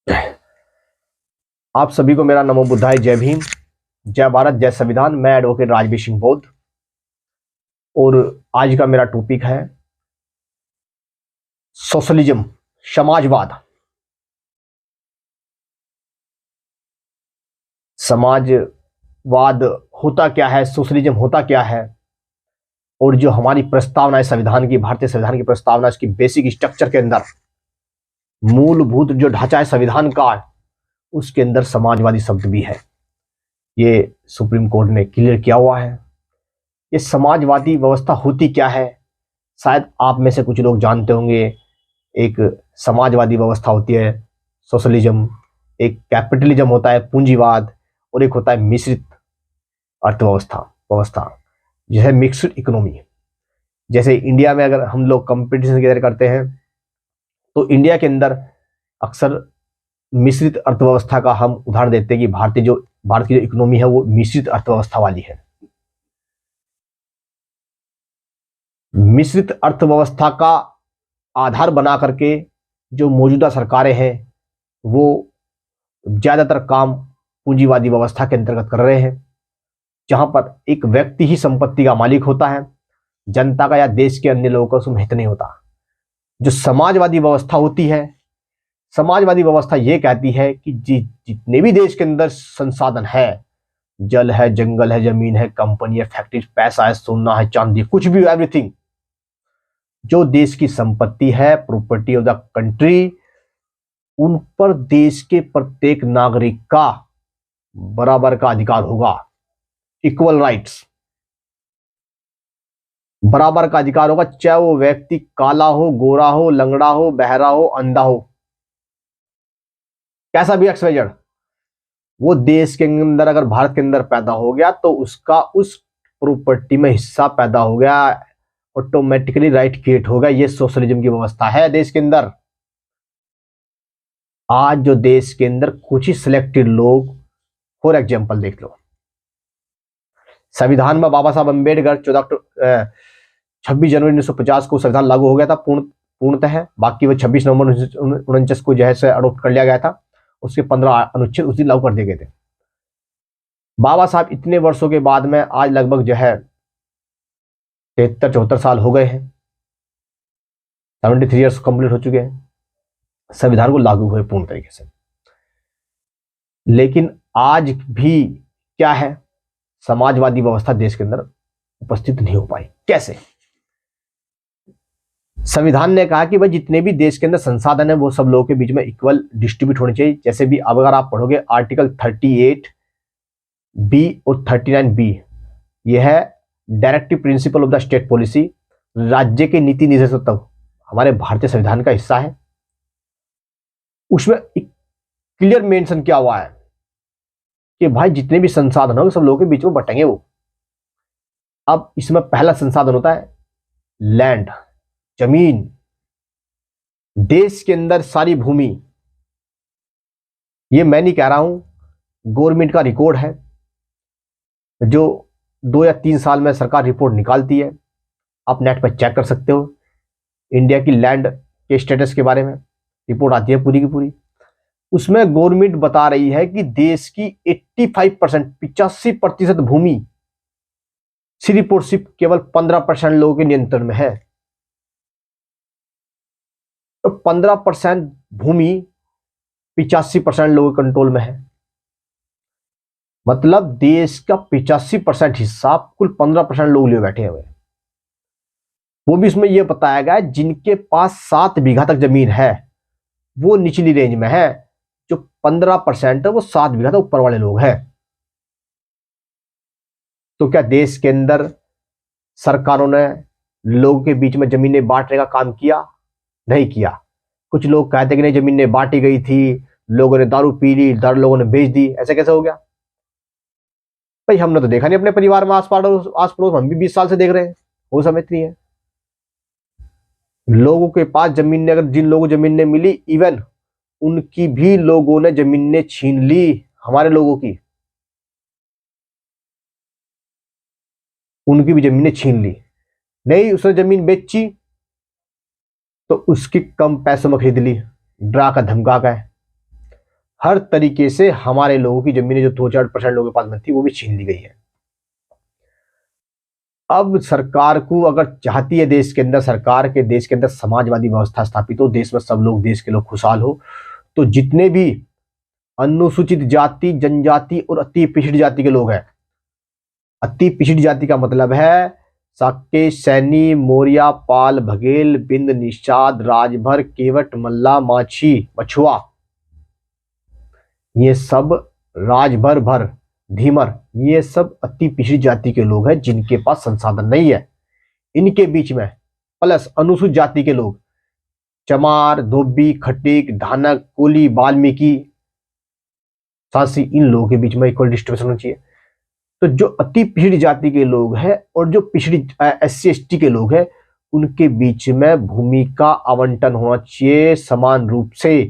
आप सभी को मेरा नमो बुद्धाय, जय भीम, जय भारत, जय संविधान। मैं एडवोकेट राजवीर सिंह बौद्ध और आज का मेरा टॉपिक है सोशलिज्म, समाजवाद। समाजवाद होता क्या है, सोशलिज्म होता क्या है, और जो हमारी प्रस्तावना है संविधान की, भारतीय संविधान की प्रस्तावना, इसकी बेसिक स्ट्रक्चर के अंदर मूलभूत जो ढांचा है संविधान का, उसके अंदर समाजवादी शब्द भी है। ये सुप्रीम कोर्ट ने क्लियर किया हुआ है। ये समाजवादी व्यवस्था होती क्या है, शायद आप में से कुछ लोग जानते होंगे। एक समाजवादी व्यवस्था होती है सोशलिज्म, एक कैपिटलिज्म होता है पूंजीवाद, और एक होता है मिश्रित व्यवस्था यह मिक्स्ड इकोनॉमी। जैसे इंडिया में अगर हम लोग कंपटीशन की तरह करते हैं तो इंडिया के अंदर अक्सर मिश्रित अर्थव्यवस्था का हम उदाहरण देते हैं कि भारत की जो इकोनॉमी है वो मिश्रित अर्थव्यवस्था वाली है। मिश्रित अर्थव्यवस्था का आधार बना करके जो मौजूदा सरकारें हैं वो ज्यादातर काम पूंजीवादी व्यवस्था के अंतर्गत कर रहे हैं, जहां पर एक व्यक्ति ही संपत्ति का मालिक होता है, जनता का या देश के अन्य लोगों का उसमें हित नहीं होता। जो समाजवादी व्यवस्था होती है, समाजवादी व्यवस्था यह कहती है कि जितने भी देश के अंदर संसाधन है, जल है, जंगल है, जमीन है, कंपनी है, फैक्ट्री, पैसा है, सोना है, चांदी, कुछ भी, एवरीथिंग जो देश की संपत्ति है, प्रॉपर्टी ऑफ द कंट्री, उन पर देश के प्रत्येक नागरिक का बराबर का अधिकार होगा। इक्वल राइट्स, बराबर का अधिकार होगा, चाहे वो व्यक्ति काला हो, गोरा हो, लंगड़ा हो, बहरा हो, अंधा हो, कैसा भी XYZ, वो देश के अंदर अगर भारत के अंदर पैदा हो गया तो उसका उस प्रॉपर्टी में हिस्सा पैदा हो गया, ऑटोमेटिकली राइट क्रिएट होगा। ये सोशलिज्म की व्यवस्था है देश के अंदर। आज जो देश के अंदर कुछ ही सिलेक्टेड लोग, फॉर एग्जाम्पल देख लो, संविधान में बाबा साहब अम्बेडकर 26 जनवरी 1950 को संविधान लागू हो गया था पूर्णतः। बाकी वो 26 नवंबर 1949 को जो है अडोप्ट कर लिया गया था। उसके 15 अनुच्छेद उस दिन लागू कर दिए गए थे। बाबा साहब इतने वर्षों के बाद में आज लगभग जो है 73-74 साल हो गए हैं, 73 ईयर्स कंप्लीट हो चुके हैं संविधान को लागू हुए पूर्ण तरीके से। लेकिन आज भी क्या है, समाजवादी व्यवस्था देश के अंदर उपस्थित नहीं हो पाई। कैसे? संविधान ने कहा कि भाई जितने भी देश के अंदर संसाधन है वो सब लोगों के बीच में इक्वल डिस्ट्रीब्यूट होने चाहिए। जैसे भी अब अगर आप पढ़ोगे आर्टिकल 38B और 39B, यह है directive principle of the state policy, राज्य के नीति निर्देशक तक हमारे भारतीय संविधान का हिस्सा है। उसमें एक क्लियर मेंशन किया हुआ है कि भाई जितने भी संसाधन होंगे सब लोगों के बीच में बटेंगे वो। अब इसमें पहला संसाधन होता है लैंड, जमीन। देश के अंदर सारी भूमि, ये मैं नहीं कह रहा हूं, गवर्नमेंट का रिकॉर्ड है जो 2 या 3 साल में सरकार रिपोर्ट निकालती है। आप नेट पर चेक कर सकते हो, इंडिया की लैंड के स्टेटस के बारे में रिपोर्ट आती है पूरी की पूरी। उसमें गवर्नमेंट बता रही है कि देश की 85%, 85% भूमि सिर्फ और सिर्फ केवल 15% लोगों के नियंत्रण में है। तो 15% भूमि 85% लोगों के कंट्रोल में है। मतलब देश का 85% हिस्सा कुल 15% लोग लिए बैठे हुए। वो भी इसमें यह बताया गया है जिनके पास 7 बीघा तक जमीन है वो निचली रेंज में है, जो 15% है वो 7 बीघा तक ऊपर वाले लोग हैं। तो क्या देश के अंदर सरकारों ने लोगों के बीच में जमीनें बांटने का काम किया? नहीं किया। कुछ लोग कहते कि नहीं जमीनें बांटी गई थी, लोगों ने दारू पी ली, लोगों ने बेच दी। ऐसे कैसे हो गया भाई? हमने तो देखा नहीं अपने परिवार में, आस पड़ोस हम भी 20 साल से देख रहे हैं, वो समझ नहीं है। लोगों के पास जमीन, अगर जिन लोगों को जमीनें मिली, इवन उनकी भी लोगों ने जमीनें छीन ली। हमारे लोगों की, उनकी भी जमीनें छीन ली। नहीं उसने जमीन बेची तो उसकी कम पैसों में खरीद ली, डरा कर धमका कर। हर तरीके से हमारे लोगों की जमीनें जो 2-4% लोगों के पास में थी वो भी छीन ली गई है। अब सरकार को अगर चाहती है देश के अंदर, सरकार के देश के अंदर समाजवादी व्यवस्था स्थापित हो, देश में सब लोग, देश के लोग खुशहाल हो, तो जितने भी अनुसूचित जाति, जनजाति और अति पिछड़ी जाति के लोग हैं, अति पिछड़ी जाति का मतलब है साके, सैनी, मौर्य, पाल, बघेल, बिंद, निषाद, राजभर, केवट, मल्ला, माछी, मछुआ, ये सब, राजभर भर, धीमर, ये सब अति पिछड़ी जाति के लोग हैं जिनके पास संसाधन नहीं है। इनके बीच में प्लस अनुसूचित जाति के लोग, चमार, धोबी, खटीक, धानक, कोली, वाल्मीकि, सासी, इन लोगों के बीच में इक्वल डिस्ट्रीब्यूशन होना चाहिए। तो जो अति पिछड़ी जाति के लोग हैं और जो पिछड़ी SC/ST के लोग हैं, उनके बीच में भूमि का आवंटन होना चाहिए समान रूप से,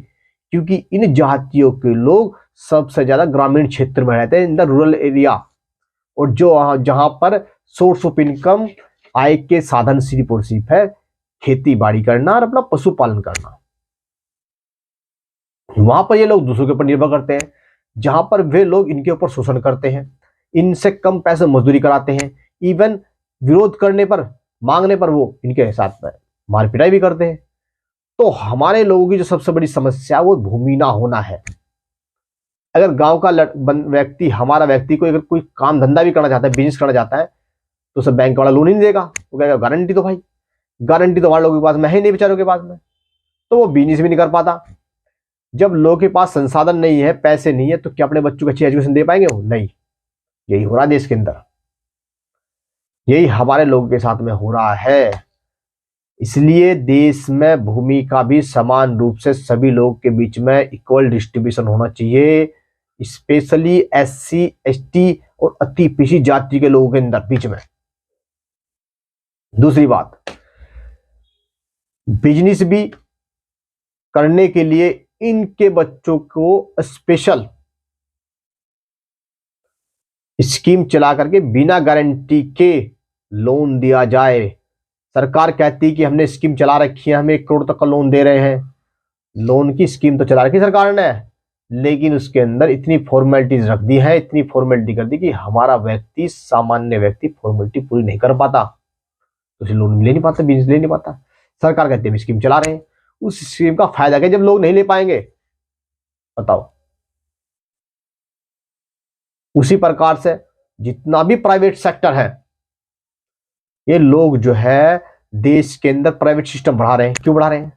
क्योंकि इन जातियों के लोग सबसे ज्यादा ग्रामीण क्षेत्र में रहते हैं, इन द रूरल एरिया, और जो जहां पर सोर्स ऑफ इनकम, आय के साधन सिर्फ और सिर्फ है खेती बाड़ी करना और अपना पशुपालन करना, वहां पर ये लोग दूसरों के ऊपर निर्भर करते हैं, जहां पर वे लोग इनके ऊपर शोषण करते हैं, इनसे कम पैसे मजदूरी कराते हैं, इवन विरोध करने पर, मांगने पर वो इनके साथ में मार पिटाई भी करते हैं। तो हमारे लोगों की जो सबसे बड़ी समस्या वो भूमि ना होना है। अगर गांव का व्यक्ति, हमारा व्यक्ति को अगर कोई काम धंधा भी करना चाहता है, बिजनेस करना चाहता है, तो सब बैंक वाला लोन ही नहीं देगा, वो कहेगा गारंटी तो भाई, गारंटी तो हमारे लोगों के पास में है ही नहीं, बेचारों के पास में, तो वो बिजनेस भी नहीं कर पाता। जब लोगों के पास संसाधन नहीं है, पैसे नहीं है, तो क्या अपने बच्चों को अच्छी एजुकेशन दे पाएंगे वो? नहीं। यही हो रहा है देश के अंदर, यही हमारे लोगों के साथ में हो रहा है। इसलिए देश में भूमि का भी समान रूप से सभी लोगों के बीच में इक्वल डिस्ट्रीब्यूशन होना चाहिए, स्पेशली SC/ST और अति पिछड़ी जाति के लोगों के अंदर बीच में। दूसरी बात, बिजनेस भी करने के लिए इनके बच्चों को स्पेशल स्कीम चला करके बिना गारंटी के लोन दिया जाए। सरकार कहती है कि हमने स्कीम चला रखी है, हमें 1 करोड़ तक का लोन दे रहे हैं, लोन की स्कीम तो चला रखी सरकार ने, लेकिन उसके अंदर इतनी फॉर्मेलिटीज रख दी है, इतनी फॉर्मेलिटी कर दी कि हमारा व्यक्ति, सामान्य व्यक्ति फॉर्मेलिटी पूरी नहीं कर पाता, तो उसे लोन ले नहीं पाता, बिजनेस ले नहीं पाता। सरकार कहती है स्कीम चला रहे हैं, उस स्कीम का फायदा क्या जब लोग नहीं ले पाएंगे, बताओ। उसी प्रकार से जितना भी प्राइवेट सेक्टर है, ये लोग जो है देश के अंदर प्राइवेट सिस्टम बढ़ा रहे हैं। क्यों बढ़ा रहे हैं?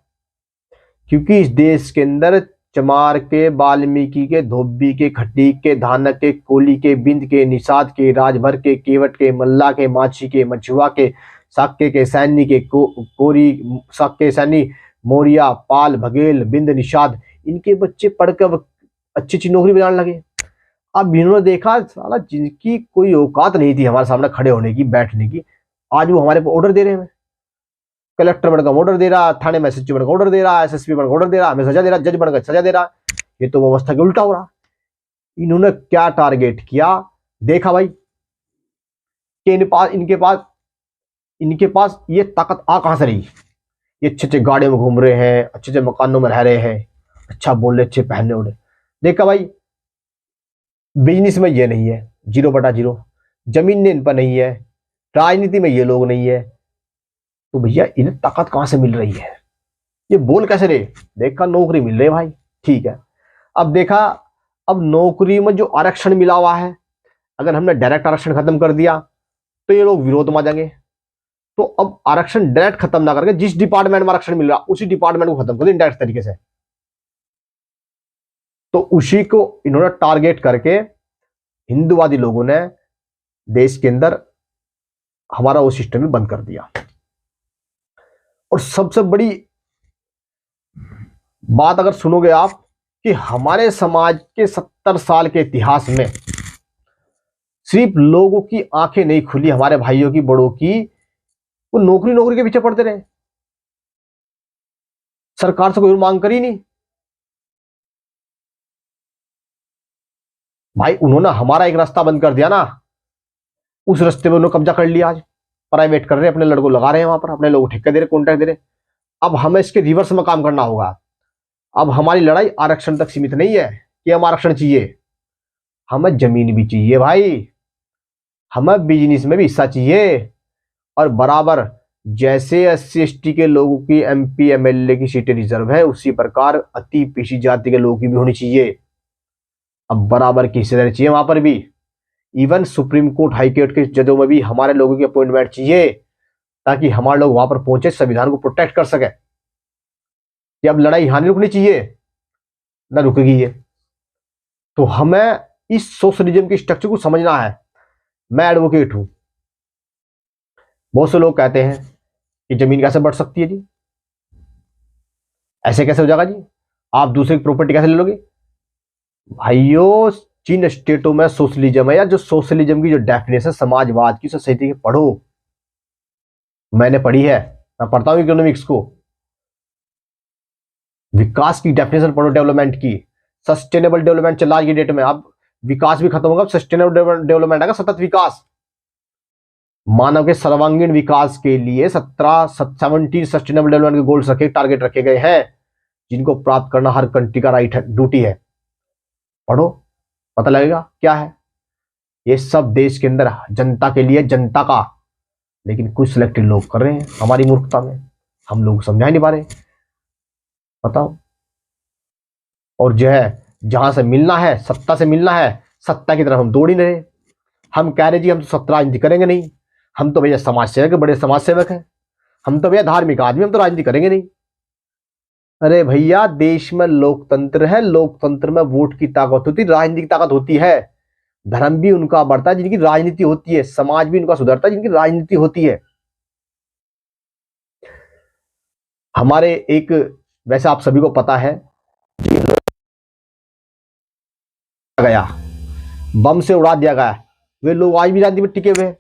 क्योंकि इस देश के अंदर चमार के, वाल्मीकि के, धोबी के, खटीक के, धानक के, कोली के, बिंद के, निषाद के, राजभर के, केवट के, मल्ला के, माछी के, मछुआ के, साके के, सैनी के, कोरी, साके, सैनी, मौर्य, पाल, बघेल, बिंद, निषाद, इनके बच्चे पढ़कर अच्छी अच्छी नौकरी बनाने लगे। अब इन्होंने देखा साला जिनकी कोई औकात नहीं थी हमारे सामने खड़े होने की, बैठने की, आज वो हमारे ऑर्डर दे रहे हैं। कलेक्टर बनकर ऑर्डर दे रहा, थाने में SHO बनकर ऑर्डर दे रहा, SSP बनकर ऑर्डर दे रहा, हमें सजा दे रहा, जज बनकर सजा दे रहा। ये तो व्यवस्था के उल्टा हो रहा। इन्होंने क्या टारगेट किया? देखा भाई कि इनके पास ये ताकत आ कहां से रही? ये अच्छे अच्छे गाड़ियों में घूम रहे हैं, अच्छे अच्छे मकानों में रह रहे हैं, अच्छा बोल रहे, अच्छे पहनने उड़े। देखा भाई बिजनेस में ये नहीं है, 0/0, जमीन इन पर नहीं है, राजनीति में ये लोग नहीं है, तो भैया इन्हें ताकत कहां से मिल रही है? ये बोल कैसे रहे? देखा नौकरी मिल रही है भाई, ठीक है। अब देखा, अब नौकरी में जो आरक्षण मिला हुआ है, अगर हमने डायरेक्ट आरक्षण खत्म कर दिया तो ये लोग विरोध में आ जाएंगे। तो अब आरक्षण डायरेक्ट खत्म ना करके जिस डिपार्टमेंट में आरक्षण मिल रहा उसी डिपार्टमेंट को खत्म कर दें डायरेक्ट तरीके से। तो उसी को इन्होंने टारगेट करके हिंदूवादी लोगों ने देश के अंदर हमारा वो सिस्टम भी बंद कर दिया। और सबसे बड़ी बात अगर सुनोगे आप कि हमारे समाज के 70 साल के इतिहास में सिर्फ लोगों की आंखें नहीं खुली, हमारे भाइयों की, बड़ों की, वो नौकरी के पीछे पड़ते रहे, सरकार से कोई मांग करी नहीं। भाई उन्होंने हमारा एक रास्ता बंद कर दिया ना, उस रास्ते में उन्होंने कब्जा कर लिया। आज प्राइवेट कर रहे, अपने लड़कों लगा रहे हैं वहां पर, अपने लोगों ठेके दे रहे, कॉन्ट्रैक्ट दे रहे। अब हमें इसके रिवर्स में काम करना होगा। अब हमारी लड़ाई आरक्षण तक सीमित नहीं है, कि हमें आरक्षण चाहिए, हमें जमीन भी चाहिए भाई, हमें बिजनेस में भी हिस्सा चाहिए, और बराबर जैसे SC ST के लोगों की MP MLA की सीटें रिजर्व है, उसी प्रकार अति पिछड़ी जाति के लोगों की भी होनी चाहिए। अब बराबर की हिस्सेदारी चाहिए वहां पर भी। Even supreme court high court के जजों में भी हमारे लोगों की अपॉइंटमेंट चाहिए, ताकि हमारे लोग वहां पर पहुंचे, संविधान को प्रोटेक्ट कर सके। कि अब लड़ाई यहां नहीं रुकनी चाहिए, ना रुकेगी ये। तो हमें इस सोशलिज्म के स्ट्रक्चर को समझना है। मैं एडवोकेट हूं, बहुत से लोग कहते हैं कि जमीन कैसे बढ़ सकती है जी, ऐसे कैसे हो जाएगा जी, आप दूसरे की प्रॉपर्टी कैसे ले लोगे। भाइयों, जिन स्टेटों में सोशलिज्म है, या जो सोशलिज्म की जो डेफिनेशन समाजवाद की, सोसाइटी की पढ़ो, मैंने पढ़ी है, मैं पढ़ता हूं इकोनॉमिक्स को। विकास की डेफिनेशन पढ़ो, डेवलपमेंट की। सस्टेनेबल डेवलपमेंट चल रहा है आज की डेट में, अब विकास भी खत्म होगा, सस्टेनेबल डेवलपमेंट आएगा, सतत विकास। मानव के सर्वांगीण विकास के लिए 17 सस्टेनेबल डेवलपमेंट के गोल्स रखे, टारगेट रखे गए हैं, जिनको प्राप्त करना हर कंट्री का राइट है, ड्यूटी है। पढ़ो, पता लगेगा क्या है। ये सब देश के अंदर जनता के लिए, जनता का, लेकिन कुछ सिलेक्टेड लोग कर रहे हैं हमारी मूर्खता में, हम लोग समझा ही नहीं पा रहे। बताओ। और जो है, जहां से मिलना है, सत्ता से मिलना है, सत्ता की तरफ हम दौड़ ही नहीं रहे। हम कह रहे जी हम तो सत्ता राजनीति करेंगे नहीं, हम तो भैया समाज सेवक, बड़े समाज सेवक हैं, हम तो भैया धार्मिक आदमी, हम तो राजनीति करेंगे नहीं। अरे भैया, देश में लोकतंत्र है, लोकतंत्र में वोट की ताकत होती है, राजनीति की ताकत होती है। धर्म भी उनका बढ़ता है जिनकी राजनीति होती है, समाज भी उनका सुधरता है जिनकी राजनीति होती है। हमारे एक, वैसे आप सभी को पता है, गया बम से उड़ा दिया गया, वे लोग आज भी राजनीति में टिके हुए हैं।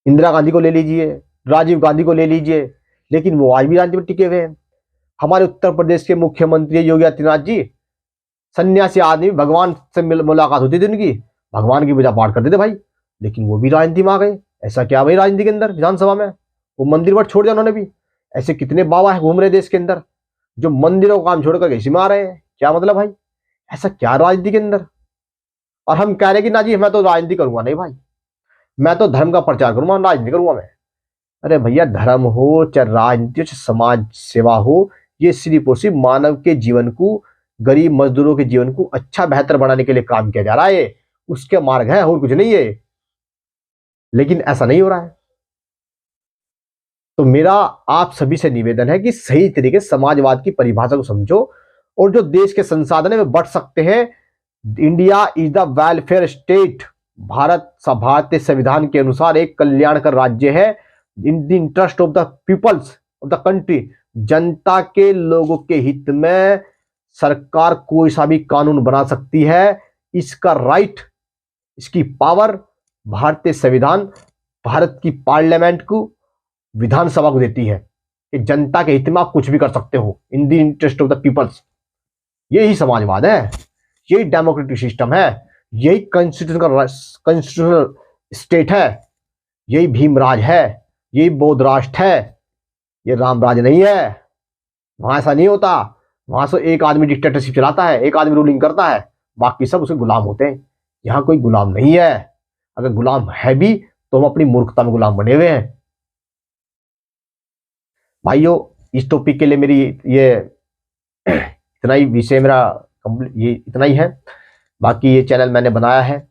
इंदिरा गांधी को ले लीजिए, राजीव गांधी को ले लीजिए, लेकिन वो आज भी राजनीति में टिके हुए हैं। हमारे उत्तर प्रदेश के मुख्यमंत्री योगी आदित्यनाथ जी, सन्यासी आदमी, भगवान से मुलाकात होती थी उनकी, भगवान की पूजा पाठ करते थे भाई, लेकिन वो भी राजनीति में आ गए। ऐसा क्या भाई, राजनीति के अंदर, विधानसभा में वो मंदिर पर छोड़ दिया उन्होंने भी। ऐसे कितने बाबा है घूम रहे देश के अंदर, जो मंदिरों का काम छोड़कर इसी में आ रहे हैं। क्या मतलब भाई, ऐसा क्या राजनीति के अंदर। और हम कह रहे कि ना जी मैं तो राजनीति करूंगा, नहीं भाई, मैं तो धर्म का प्रचार करूंगा, राजनीति करूंगा मैं। अरे भैया, धर्म हो चाहे राजनीति हो चाहे समाज सेवा हो, ये सिर्फ और सिर्फ मानव के जीवन को, गरीब मजदूरों के जीवन को अच्छा बेहतर बनाने के लिए काम किया जा रहा है, उसके मार्ग है, और कुछ नहीं है। लेकिन ऐसा नहीं हो रहा है। तो मेरा आप सभी से निवेदन है कि सही तरीके से समाजवाद की परिभाषा को समझो, और जो देश के संसाधन है वे बढ़ सकते हैं। India is the welfare state. भारतीय संविधान के अनुसार एक कल्याणकर राज्य है, in the interest of the peoples of the country. जनता के लोगों के हित में सरकार कोई सा भी कानून बना सकती है, इसका राइट, इसकी पावर भारतीय संविधान भारत की पार्लियामेंट को, विधानसभा को देती है कि जनता के हित में आप कुछ भी कर सकते हो, in the interest of the peoples. यही समाजवाद है, यही डेमोक्रेटिक सिस्टम है, यही कॉन्स्टिट्यूशनल स्टेट है, यही भीमराज है, यही बौद्ध राष्ट्र है, ये रामराज नहीं है। वहां ऐसा नहीं होता, वहां से एक आदमी डिक्टेटरशिप चलाता है, एक आदमी रूलिंग करता है, बाकी सब उसके गुलाम होते हैं। यहां कोई गुलाम नहीं है, अगर गुलाम है भी तो हम अपनी मूर्खता में गुलाम बने हुए हैं। भाइयों, इस टॉपिक के लिए मेरी ये इतना ही विषय मेरा ये इतना ही है। बाकी ये चैनल मैंने बनाया है,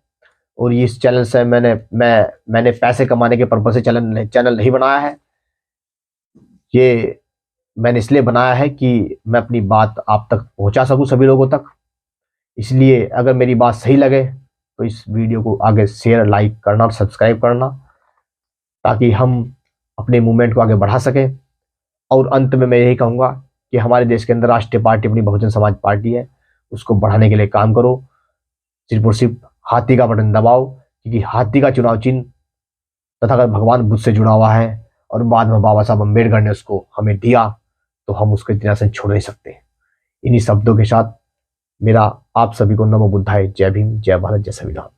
और इस चैनल से मैंने पैसे कमाने के पर्पज से चैनल नहीं बनाया है। ये मैंने इसलिए बनाया है कि मैं अपनी बात आप तक पहुंचा सकूं, सभी लोगों तक। इसलिए अगर मेरी बात सही लगे तो इस वीडियो को आगे शेयर, लाइक करना और सब्सक्राइब करना, ताकि हम अपने मूवमेंट को आगे बढ़ा सकें। और अंत में मैं यही कहूँगा कि हमारे देश के अंदर राष्ट्रीय पार्टी अपनी बहुजन समाज पार्टी है, उसको बढ़ाने के लिए काम करो। सिर्फ और सिर्फ हाथी का बटन दबाओ, क्योंकि हाथी का चुनाव चिन्ह तथागत भगवान बुद्ध से जुड़ा हुआ है, और बाद में बाबा साहब अम्बेडकर ने उसको हमें दिया, तो हम उसको इतना से छोड़ नहीं सकते। इन्हीं शब्दों के साथ मेरा आप सभी को नमो बुद्धाय, जय भीम, जय भारत, जय संविधान।